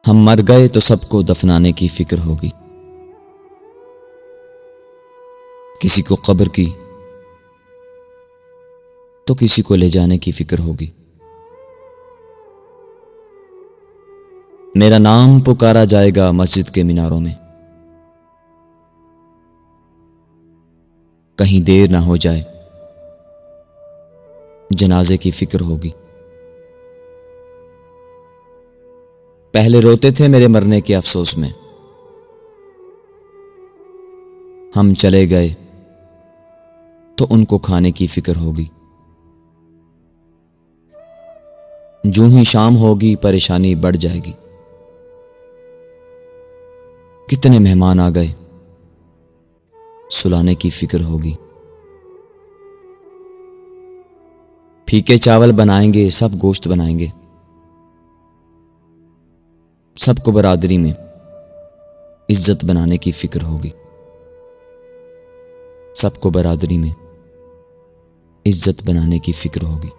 हम मर गए तो सबको दफनाने की फिक्र होगी, किसी को कब्र की तो किसी को ले जाने की फिक्र होगी। मेरा नाम पुकारा जाएगा मस्जिद के मीनारों में, कहीं देर ना हो जाए जनाजे की फिक्र होगी। पहले रोते थे मेरे मरने के अफसोस में, हम चले गए तो उनको खाने की फिक्र होगी। जूं ही शाम होगी परेशानी बढ़ जाएगी, कितने मेहमान आ गए सुलाने की फिक्र होगी। फीके चावल बनाएंगे सब गोश्त बनाएंगे, सबको बरादरी में इज्जत बनाने की फिक्र होगी। सबको बरादरी में इज्जत बनाने की फिक्र होगी।